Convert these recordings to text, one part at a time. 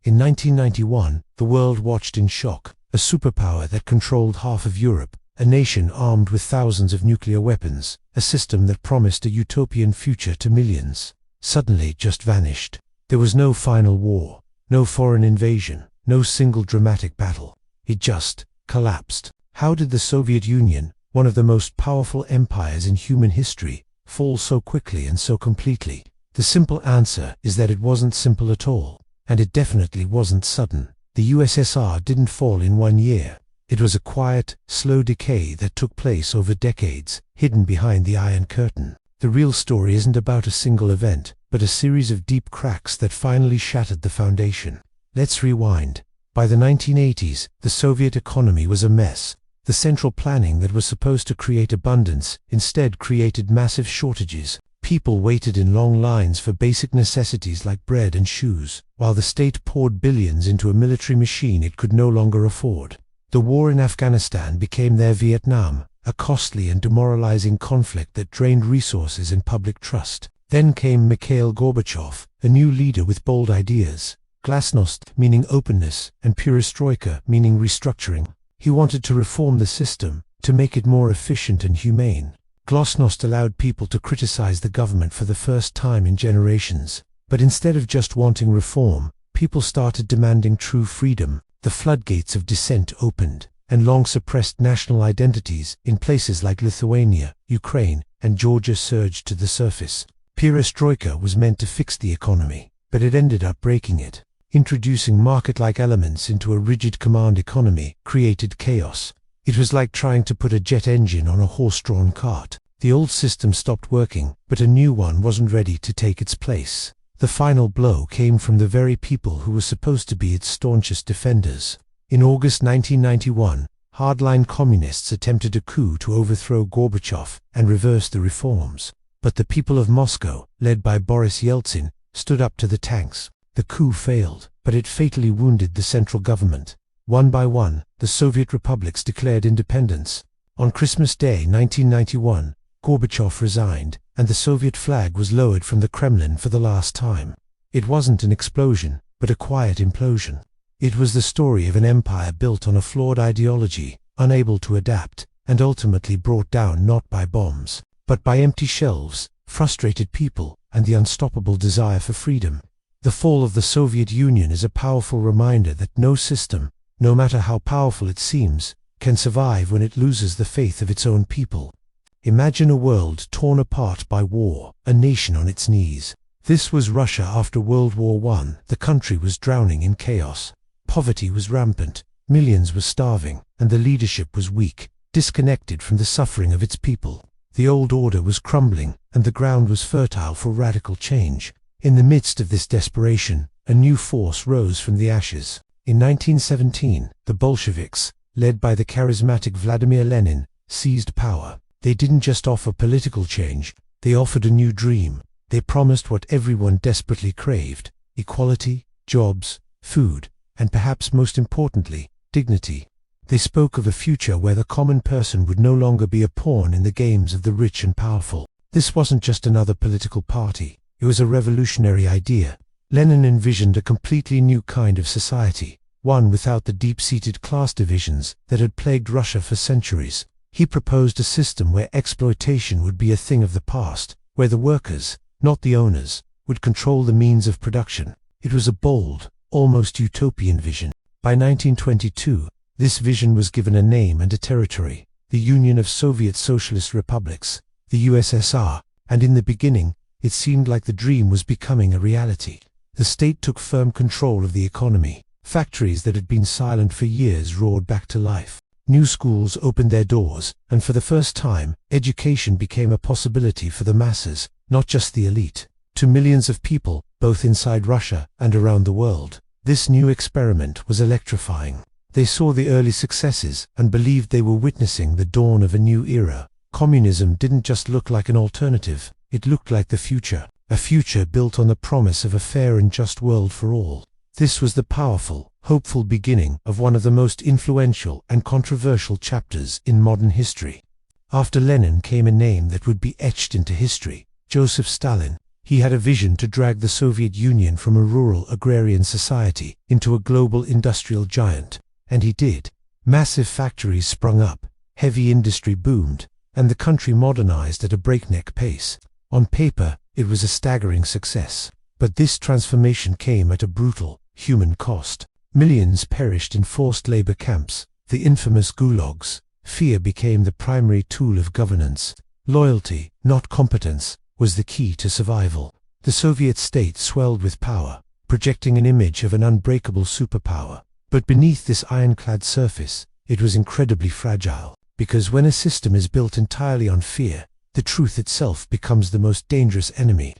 In 1991, the world watched in shock. A superpower that controlled half of Europe, a nation armed with thousands of nuclear weapons, a system that promised a utopian future to millions, suddenly just vanished. There was no final war, no foreign invasion, no single dramatic battle. It just collapsed. How did the Soviet Union, one of the most powerful empires in human history, fall so quickly and so completely? The simple answer is that it wasn't simple at all, and it definitely wasn't sudden. The USSR didn't fall in 1 year. It was a quiet, slow decay that took place over decades, hidden behind the Iron Curtain. The real story isn't about a single event, but a series of deep cracks that finally shattered the foundation. Let's rewind. By the 1980s, the Soviet economy was a mess. The central planning that was supposed to create abundance instead created massive shortages. People waited in long lines for basic necessities like bread and shoes, while the state poured billions into a military machine it could no longer afford. The war in Afghanistan became their Vietnam, a costly and demoralizing conflict that drained resources and public trust. Then came Mikhail Gorbachev, a new leader with bold ideas. Glasnost, meaning openness, and perestroika, meaning restructuring. He wanted to reform the system, to make it more efficient and humane. Glasnost allowed people to criticize the government for the first time in generations. But instead of just wanting reform, people started demanding true freedom. The floodgates of dissent opened, and long-suppressed national identities in places like Lithuania, Ukraine, and Georgia surged to the surface. Perestroika was meant to fix the economy, but it ended up breaking it. Introducing market-like elements into a rigid command economy created chaos. It was like trying to put a jet engine on a horse-drawn cart. The old system stopped working, but a new one wasn't ready to take its place. The final blow came from the very people who were supposed to be its staunchest defenders. In August 1991, hardline communists attempted a coup to overthrow Gorbachev and reverse the reforms. But the people of Moscow, led by Boris Yeltsin, stood up to the tanks. The coup failed, but it fatally wounded the central government. One by one, the Soviet republics declared independence. On Christmas Day 1991, Gorbachev resigned, and the Soviet flag was lowered from the Kremlin for the last time. It wasn't an explosion, but a quiet implosion. It was the story of an empire built on a flawed ideology, unable to adapt, and ultimately brought down not by bombs, but by empty shelves, frustrated people, and the unstoppable desire for freedom. The fall of the Soviet Union is a powerful reminder that no system, no matter how powerful it seems, can survive when it loses the faith of its own people. Imagine a world torn apart by war, a nation on its knees. This was Russia after World War I. The country was drowning in chaos. Poverty was rampant, millions were starving, and the leadership was weak, disconnected from the suffering of its people. The old order was crumbling, and the ground was fertile for radical change. In the midst of this desperation, a new force rose from the ashes. In 1917, the Bolsheviks, led by the charismatic Vladimir Lenin, seized power. They didn't just offer political change, they offered a new dream. They promised what everyone desperately craved: equality, jobs, food, and perhaps most importantly, dignity. They spoke of a future where the common person would no longer be a pawn in the games of the rich and powerful. This wasn't just another political party, it was a revolutionary idea. Lenin envisioned a completely new kind of society, one without the deep-seated class divisions that had plagued Russia for centuries. He proposed a system where exploitation would be a thing of the past, where the workers, not the owners, would control the means of production. It was a bold, almost utopian vision. By 1922, this vision was given a name and a territory: the Union of Soviet Socialist Republics, the USSR, and in the beginning, it seemed like the dream was becoming a reality. The state took firm control of the economy. Factories that had been silent for years roared back to life. New schools opened their doors, and for the first time, education became a possibility for the masses, not just the elite. To millions of people, both inside Russia and around the world, this new experiment was electrifying. They saw the early successes and believed they were witnessing the dawn of a new era. Communism didn't just look like an alternative, it looked like the future, a future built on the promise of a fair and just world for all. This was the powerful, hopeful beginning of one of the most influential and controversial chapters in modern history. After Lenin came a name that would be etched into history: Joseph Stalin. He had a vision to drag the Soviet Union from a rural agrarian society into a global industrial giant, and he did. Massive factories sprung up, heavy industry boomed, and the country modernized at a breakneck pace. On paper, it was a staggering success. But this transformation came at a brutal, human cost. Millions perished in forced labor camps, the infamous gulags. Fear became the primary tool of governance. Loyalty, not competence, was the key to survival. The Soviet state swelled with power, projecting an image of an unbreakable superpower. But beneath this ironclad surface, it was incredibly fragile. Because when a system is built entirely on fear, the truth itself becomes the most dangerous enemy.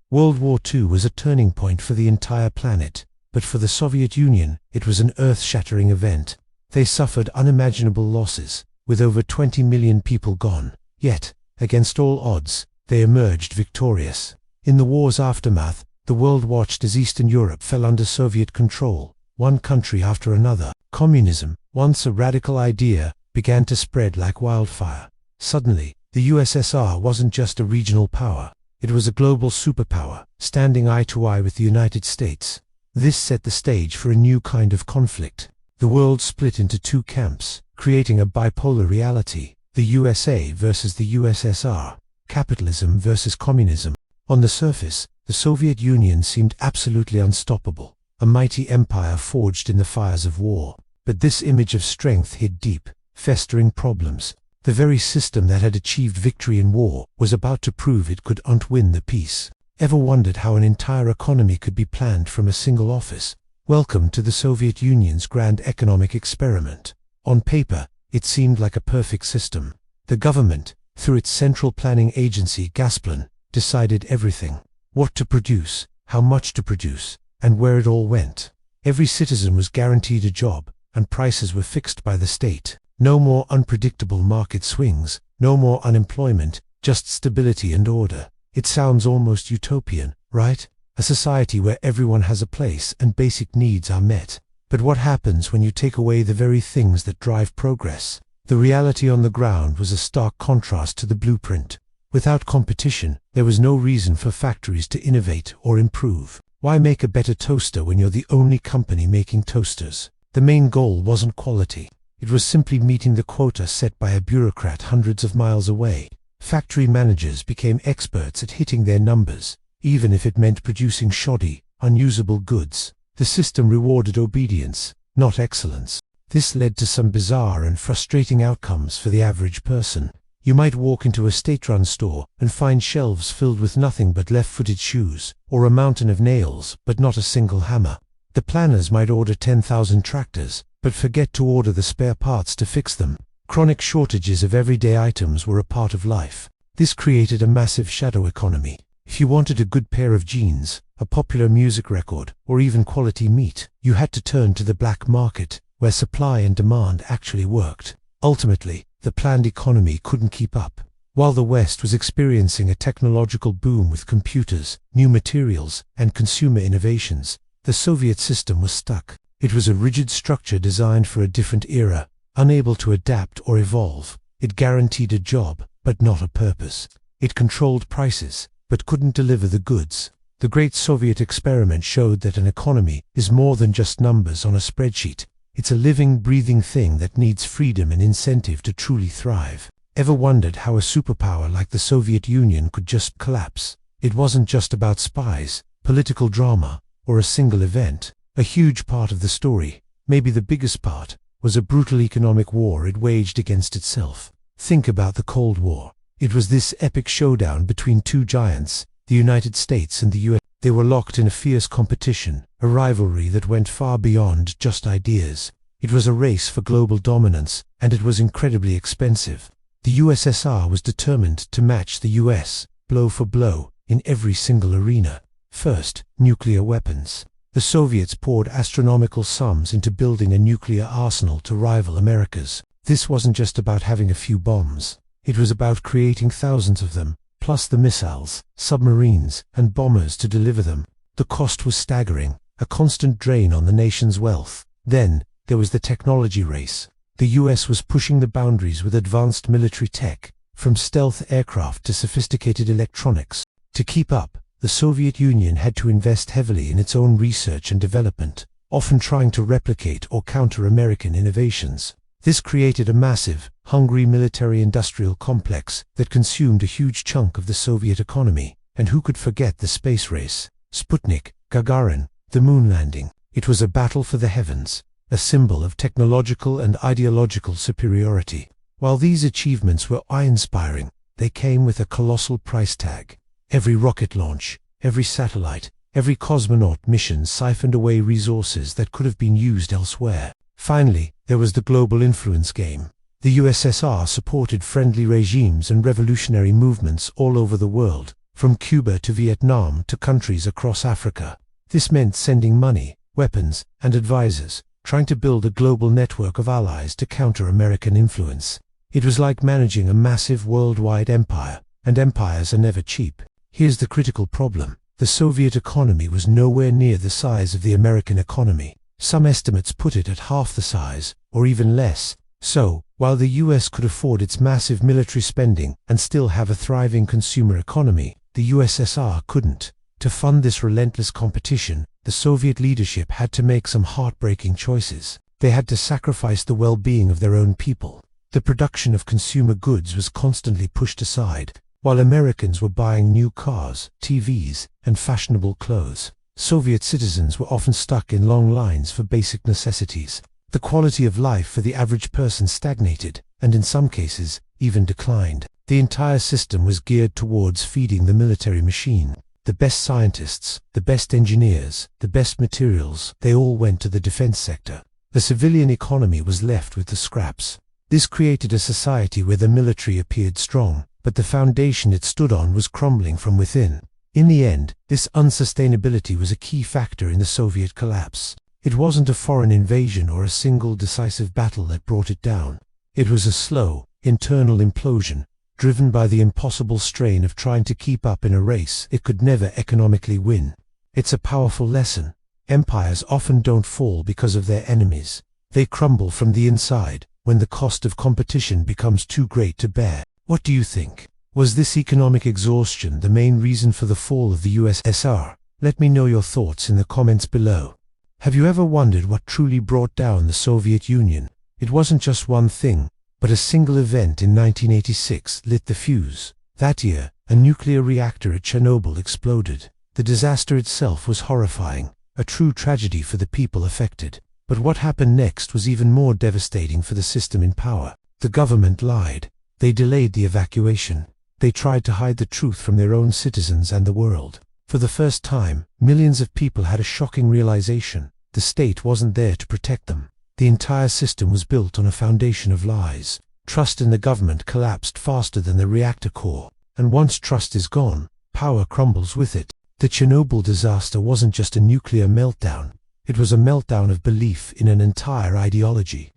World War II was a turning point for the entire planet, but for the Soviet Union, it was an earth-shattering event. They suffered unimaginable losses, with over 20 million people gone. Yet, against all odds, they emerged victorious. In the war's aftermath, the world watched as Eastern Europe fell under Soviet control, one country after another. Communism, once a radical idea, began to spread like wildfire. Suddenly, the USSR wasn't just a regional power. It was a global superpower, standing eye to eye with the United States. This set the stage for a new kind of conflict. The world split into two camps, creating a bipolar reality: the USA versus the USSR, capitalism versus communism. On the surface, the Soviet Union seemed absolutely unstoppable, a mighty empire forged in the fires of war. But this image of strength hid deep, festering problems. The very system that had achieved victory in war was about to prove it could outwin the peace. Ever wondered how an entire economy could be planned from a single office? Welcome to the Soviet Union's grand economic experiment. On paper, it seemed like a perfect system. The government, through its central planning agency Gazprom, decided everything: what to produce, how much to produce, and where it all went. Every citizen was guaranteed a job, and prices were fixed by the state. No more unpredictable market swings, no more unemployment, just stability and order. It sounds almost utopian, right? A society where everyone has a place and basic needs are met. But what happens when you take away the very things that drive progress? The reality on the ground was a stark contrast to the blueprint. Without competition, there was no reason for factories to innovate or improve. Why make a better toaster when you're the only company making toasters? The main goal wasn't quality. It was simply meeting the quota set by a bureaucrat hundreds of miles away. Factory managers became experts at hitting their numbers, even if it meant producing shoddy, unusable goods. The system rewarded obedience, not excellence. This led to some bizarre and frustrating outcomes for the average person. You might walk into a state-run store and find shelves filled with nothing but left-footed shoes, or a mountain of nails, but not a single hammer. The planners might order 10,000 tractors, but forget to order the spare parts to fix them. Chronic shortages of everyday items were a part of life. This created a massive shadow economy. If you wanted a good pair of jeans, a popular music record, or even quality meat, you had to turn to the black market, where supply and demand actually worked. Ultimately, the planned economy couldn't keep up. While the West was experiencing a technological boom with computers, new materials, and consumer innovations, the Soviet system was stuck. It was a rigid structure designed for a different era, unable to adapt or evolve. It guaranteed a job, but not a purpose. It controlled prices, but couldn't deliver the goods. The Great Soviet Experiment showed that an economy is more than just numbers on a spreadsheet. It's a living, breathing thing that needs freedom and incentive to truly thrive. Ever wondered how a superpower like the Soviet Union could just collapse? It wasn't just about spies, political drama, or a single event. A huge part of the story, maybe the biggest part, was a brutal economic war it waged against itself. Think about the Cold War. It was this epic showdown between two giants, the United States and the US. They were locked in a fierce competition, a rivalry that went far beyond just ideas. It was a race for global dominance, and it was incredibly expensive. The USSR was determined to match the US, blow for blow, in every single arena. First, nuclear weapons. The Soviets poured astronomical sums into building a nuclear arsenal to rival America's. This wasn't just about having a few bombs. It was about creating thousands of them, plus the missiles, submarines, and bombers to deliver them. The cost was staggering, a constant drain on the nation's wealth. Then, there was the technology race. The US was pushing the boundaries with advanced military tech, from stealth aircraft to sophisticated electronics. To keep up, the Soviet Union had to invest heavily in its own research and development, often trying to replicate or counter American innovations. This created a massive, hungry military-industrial complex that consumed a huge chunk of the Soviet economy. And who could forget the space race? Sputnik, Gagarin, the moon landing. It was a battle for the heavens, a symbol of technological and ideological superiority. While these achievements were awe-inspiring, they came with a colossal price tag. Every rocket launch, every satellite, every cosmonaut mission siphoned away resources that could have been used elsewhere. Finally, there was the global influence game. The USSR supported friendly regimes and revolutionary movements all over the world, from Cuba to Vietnam to countries across Africa. This meant sending money, weapons, and advisors, trying to build a global network of allies to counter American influence. It was like managing a massive worldwide empire, and empires are never cheap. Here's the critical problem. The Soviet economy was nowhere near the size of the American economy. Some estimates put it at half the size, or even less. So, while the US could afford its massive military spending and still have a thriving consumer economy, the USSR couldn't. To fund this relentless competition, the Soviet leadership had to make some heartbreaking choices. They had to sacrifice the well-being of their own people. The production of consumer goods was constantly pushed aside, while Americans were buying new cars, TVs, and fashionable clothes. Soviet citizens were often stuck in long lines for basic necessities. The quality of life for the average person stagnated, and in some cases, even declined. The entire system was geared towards feeding the military machine. The best scientists, the best engineers, the best materials, they all went to the defense sector. The civilian economy was left with the scraps. This created a society where the military appeared strong, but the foundation it stood on was crumbling from within. In the end, this unsustainability was a key factor in the Soviet collapse. It wasn't a foreign invasion or a single decisive battle that brought it down. It was a slow, internal implosion, driven by the impossible strain of trying to keep up in a race it could never economically win. It's a powerful lesson. Empires often don't fall because of their enemies. They crumble from the inside, when the cost of competition becomes too great to bear. What do you think? Was this economic exhaustion the main reason for the fall of the USSR? Let me know your thoughts in the comments below. Have you ever wondered what truly brought down the Soviet Union? It wasn't just one thing, but a single event in 1986 lit the fuse. That year, a nuclear reactor at Chernobyl exploded. The disaster itself was horrifying, a true tragedy for the people affected. But what happened next was even more devastating for the system in power. The government lied. They delayed the evacuation. They tried to hide the truth from their own citizens and the world. For the first time, millions of people had a shocking realization. The state wasn't there to protect them. The entire system was built on a foundation of lies. Trust in the government collapsed faster than the reactor core. And once trust is gone, power crumbles with it. The Chernobyl disaster wasn't just a nuclear meltdown. It was a meltdown of belief in an entire ideology.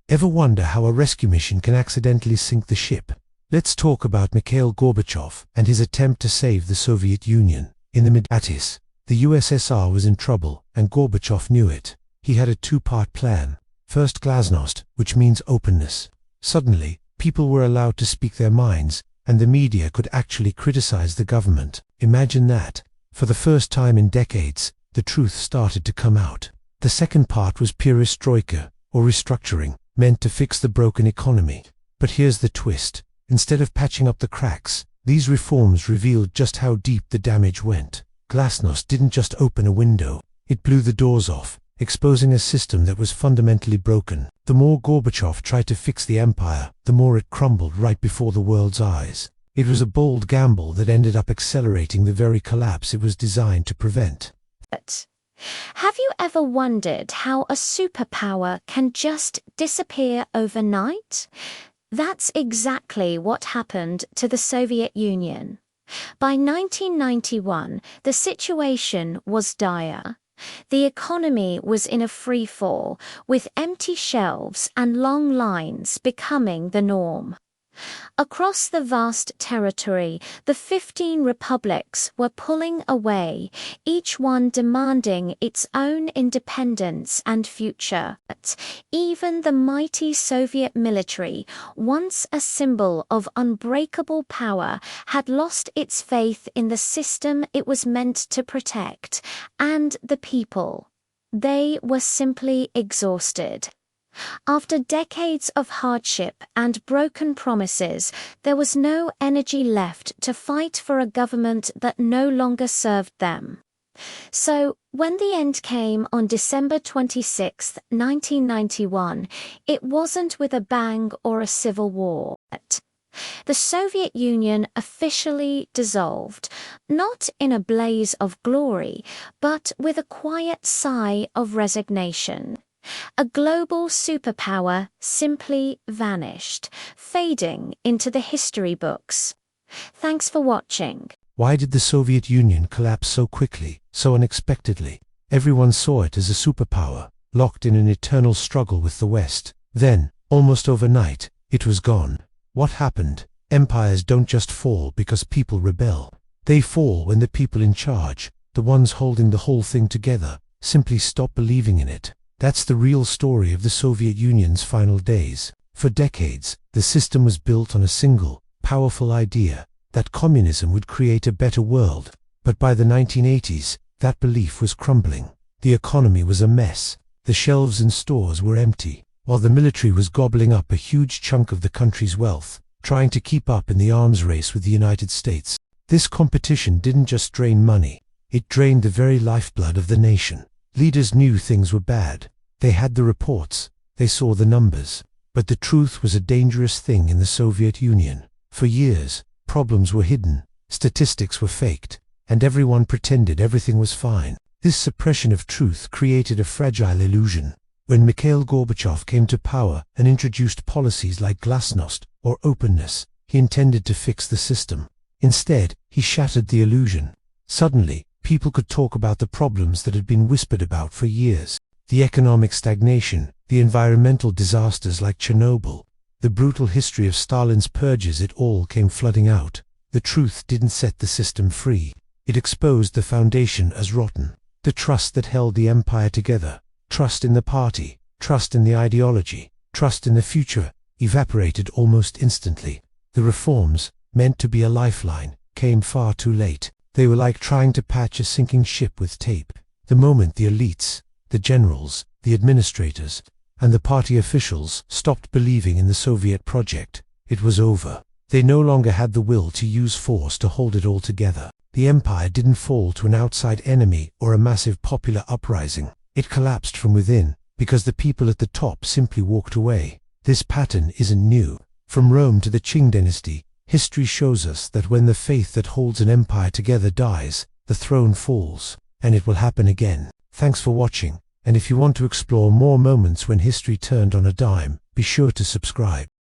Ever wonder how a rescue mission can accidentally sink the ship? Let's talk about Mikhail Gorbachev and his attempt to save the Soviet Union. In the mid-80s, the USSR was in trouble, and Gorbachev knew it. He had a two-part plan. First, glasnost, which means openness. Suddenly, people were allowed to speak their minds, and the media could actually criticize the government. Imagine that. For the first time in decades, the truth started to come out. The second part was perestroika, or restructuring, meant to fix the broken economy. But here's the twist. Instead of patching up the cracks, these reforms revealed just how deep the damage went. Glasnost didn't just open a window, it blew the doors off, exposing a system that was fundamentally broken. The more Gorbachev tried to fix the empire, the more it crumbled right before the world's eyes. It was a bold gamble that ended up accelerating the very collapse it was designed to prevent. Have you ever wondered how a superpower can just disappear overnight? That's exactly what happened to the Soviet Union. By 1991, the situation was dire. The economy was in a free fall, with empty shelves and long lines becoming the norm. Across the vast territory, the 15 republics were pulling away, each one demanding its own independence and future. But even the mighty Soviet military, once a symbol of unbreakable power, had lost its faith in the system it was meant to protect, and the people. They were simply exhausted. After decades of hardship and broken promises, there was no energy left to fight for a government that no longer served them. So, when the end came on December 26, 1991, it wasn't with a bang or a civil war. The Soviet Union officially dissolved, not in a blaze of glory, but with a quiet sigh of resignation. A global superpower simply vanished, fading into the history books. Thanks for watching. Why did the Soviet Union collapse so quickly, so unexpectedly? Everyone saw it as a superpower, locked in an eternal struggle with the West. Then, almost overnight, it was gone. What happened? Empires don't just fall because people rebel. They fall when the people in charge, the ones holding the whole thing together, simply stop believing in it. That's the real story of the Soviet Union's final days. For decades, the system was built on a single, powerful idea, that communism would create a better world. But by the 1980s, that belief was crumbling. The economy was a mess. The shelves in stores were empty, while the military was gobbling up a huge chunk of the country's wealth, trying to keep up in the arms race with the United States. This competition didn't just drain money, it drained the very lifeblood of the nation. Leaders knew things were bad. They had the reports, they saw the numbers. But the truth was a dangerous thing in the Soviet Union. For years, problems were hidden, statistics were faked, and everyone pretended everything was fine. This suppression of truth created a fragile illusion. When Mikhail Gorbachev came to power and introduced policies like glasnost or openness, he intended to fix the system. Instead, he shattered the illusion. Suddenly, people could talk about the problems that had been whispered about for years. The economic stagnation, the environmental disasters like Chernobyl, the brutal history of Stalin's purges, it all came flooding out. The truth didn't set the system free. It exposed the foundation as rotten. The trust that held the empire together, trust in the party, trust in the ideology, trust in the future, evaporated almost instantly. The reforms, meant to be a lifeline, came far too late. They were like trying to patch a sinking ship with tape. The moment the elites, the generals, the administrators, and the party officials stopped believing in the Soviet project, it was over. They no longer had the will to use force to hold it all together. The empire didn't fall to an outside enemy or a massive popular uprising. It collapsed from within, because the people at the top simply walked away. This pattern isn't new. From Rome to the Qing dynasty, history shows us that when the faith that holds an empire together dies, the throne falls. And it will happen again. Thanks for watching, and if you want to explore more moments when history turned on a dime, be sure to subscribe.